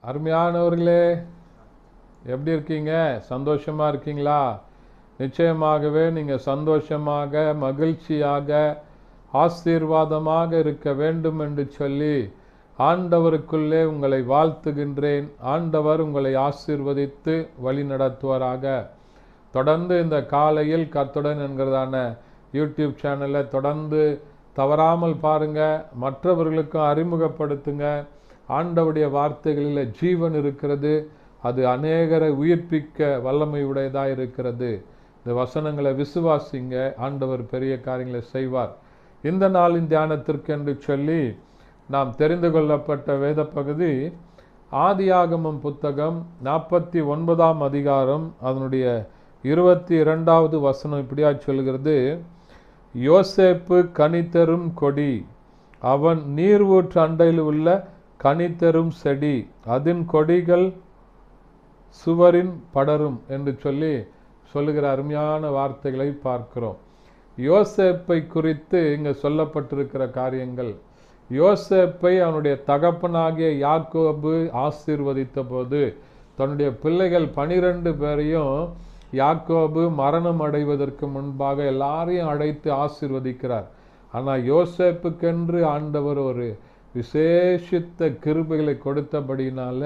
அருமையானவர்களே, எப்படி இருக்கீங்க? சந்தோஷமா இருக்கீங்களா? நிச்சயமாகவே நீங்கள் சந்தோஷமாக, மகிழ்ச்சியாக, ஆசீர்வாதமாக இருக்க வேண்டும் என்று சொல்லி ஆண்டவருக்குள்ளே உங்களை வாழ்த்துகின்றேன். ஆண்டவர் உங்களை ஆசீர்வதித்து வழி நடத்துவாராக. தொடர்ந்து இந்த காலையில் கர்த்தருடன் என்கிறதான யூடியூப் சேனலை தொடர்ந்து தவறாமல் பாருங்க, மற்றவர்களுக்கும் அறிமுகப்படுத்துங்க. ஆண்டவருடைய வார்த்தைகளில் ஜீவன் இருக்கிறது, அது அநேகரை உயிர்ப்பிக்க வல்லமை உடையதாக இருக்கிறது. இந்த வசனங்களை விசுவாசிங்க, ஆண்டவர் பெரிய காரியங்களை செய்வார். இந்த நாளின் தியானத்திற்கு என்று சொல்லி நாம் தெரிந்து கொள்ளப்பட்ட வேத பகுதி ஆதியாகமம் புத்தகம் 49ஆம் அதிகாரம் அதனுடைய 22வது வசனம் இப்படியா சொல்கிறது: யோசேப்பு கனிதரும் கொடி, அவன் நீர் ஊற்று அண்டையில் உள்ள கனிதரும் செடி, அதன் கொடிகள் சுவரின் படரும் என்று சொல்லுகிற அருமையான வார்த்தைகளை பார்க்கிறோம். யோசேப்பை குறித்து இங்கு சொல்லப்பட்டிருக்கிற காரியங்கள், யோசேப்பை அவனுடைய தகப்பனாகிய யாக்கோபு ஆசீர்வதித்த போது தன்னுடைய பிள்ளைகள் 12 பேரையும் யாக்கோபு மரணம் அடைவதற்கு முன்பாக எல்லாரையும் அழைத்து ஆசீர்வதிக்கிறார். ஆனால் யோசேப்புக்கென்று ஆண்டவர் ஒரு விசேஷித்த கிருபைகளை கொடுத்தபடினால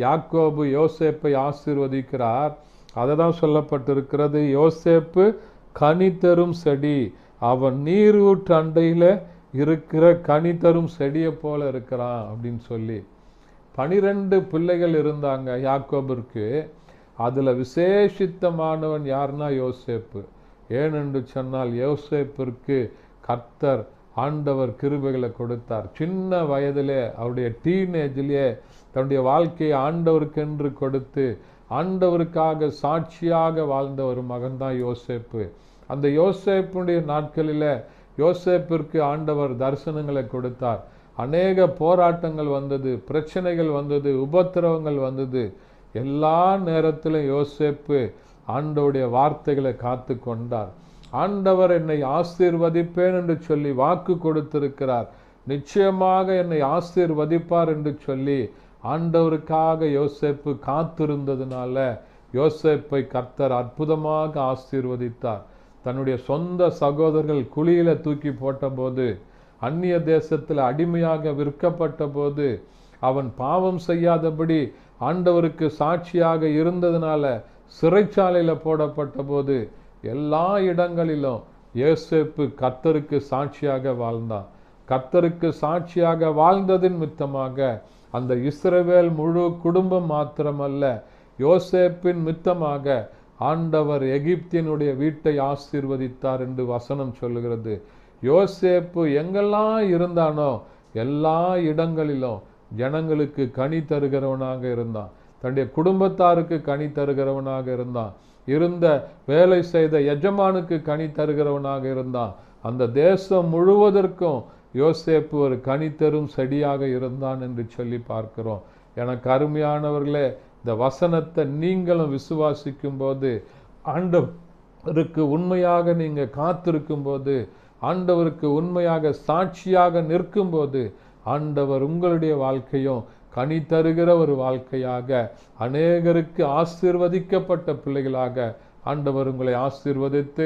யாக்கோபு யோசேப்பை ஆசீர்வதிக்கிறார். அதை தான் சொல்லப்பட்டிருக்கிறது, யோசேப்பு கனி தரும் செடி, அவன் நீர் ஊற்று அண்டையில் இருக்கிற கனி தரும் செடியை போல இருக்கிறான் அப்படின்னு சொல்லி. 12 பிள்ளைகள் இருந்தாங்க யாக்கோபிற்கு. அதில் விசேஷித்தமானவன் யாருன்னா யோசேப்பு. ஏனென்று சொன்னால் யோசேப்பிற்கு கர்த்தர் ஆண்டவர் கிருபைகளை கொடுத்தார். சின்ன வயதிலே, அவருடைய டீனேஜிலே தன்னுடைய வாழ்க்கையை ஆண்டவருக்கென்று கொடுத்து ஆண்டவருக்காக சாட்சியாக வாழ்ந்த ஒரு மகன் தான் யோசேப்பு. அந்த யோசேப்புடைய நாட்களில் யோசேப்பிற்கு ஆண்டவர் தரிசனங்களை கொடுத்தார். அநேக போராட்டங்கள் வந்தது, பிரச்சனைகள் வந்தது, உபத்திரவங்கள் வந்தது. எல்லா நேரத்திலும் யோசேப்பு ஆண்டவருடைய வார்த்தைகளை காத்து கொண்டார். ஆண்டவர் என்னை ஆசீர்வதிப்பேன் என்று சொல்லி வாக்கு கொடுத்திருக்கிறார், நிச்சயமாக என்னை ஆசீர்வதிப்பார் என்று சொல்லி ஆண்டவருக்காக யோசேப்பு காத்திருந்ததுனால யோசேப்பை கர்த்தர் அற்புதமாக ஆசீர்வதித்தார். தன்னுடைய சொந்த சகோதரர்கள் குழியில தூக்கி போட்ட போது, அந்நிய தேசத்தில் அடிமையாக விற்கப்பட்ட போது, அவன் பாவம் செய்யாதபடி ஆண்டவருக்கு சாட்சியாக இருந்ததுனால சிறைச்சாலையில் போடப்பட்ட போது, எல்லா இடங்களிலும் யோசேப்பு கர்த்தருக்கு சாட்சியாக வாழ்ந்தான். கர்த்தருக்கு சாட்சியாக வாழ்ந்ததின் மித்தமாக அந்த இஸ்ரவேல் முழு குடும்பம் மாத்திரமல்ல, யோசேப்பின் மித்தமாக ஆண்டவர் எகிப்தினுடைய வீட்டை ஆசீர்வதித்தார் என்று வசனம் சொல்லுகிறது. யோசேப்பு எங்கெல்லாம் இருந்தானோ எல்லா இடங்களிலும் ஜனங்களுக்கு கனி தருகிறவனாக இருந்தான். தன்னுடைய குடும்பத்தாருக்கு கனி தருகிறவனாக இருந்தான். இருந்த வேலை செய்த எஜமானுக்கு கனி தருகிறவனாக இருந்தான். அந்த தேசம் முழுவதற்கும் யோசேப்பு ஒரு கனி தரும் செடியாக இருந்தான் என்று சொல்லி பார்க்கிறோம். எனக்கு அருமையானவர்களே, இந்த வசனத்தை நீங்களும் விசுவாசிக்கும் போது, ஆண்டவருக்கு உண்மையாக நீங்க காத்திருக்கும் போது, ஆண்டவருக்கு உண்மையாக சாட்சியாக நிற்கும் போது, ஆண்டவர் உங்களுடைய வாழ்க்கையும் கனி தருகிற ஒரு வாழ்க்கையாக, அநேகருக்கு ஆசீர்வதிக்கப்பட்ட பிள்ளைகளாக ஆண்டவர் உங்களை ஆசீர்வதித்து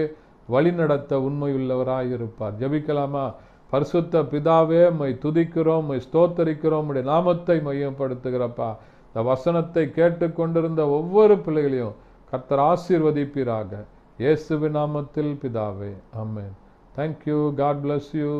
வழிநடத்த உண்மையுள்ளவராயிருப்பார். ஜெபிக்கலாமா? பரிசுத்த பிதாவே, உம்மை துதிக்கிறோம், உம்மை ஸ்தோத்தரிக்கிறோம், உம்முடைய நாமத்தை மையப்படுத்துகிறப்பா. இந்த வசனத்தை கேட்டுக்கொண்டிருந்த ஒவ்வொரு பிள்ளைகளையும் கர்த்தர் ஆசீர்வதிப்பீராக. இயேசுவின் நாமத்தில் பிதாவே, ஆமென். Thank you. God bless you.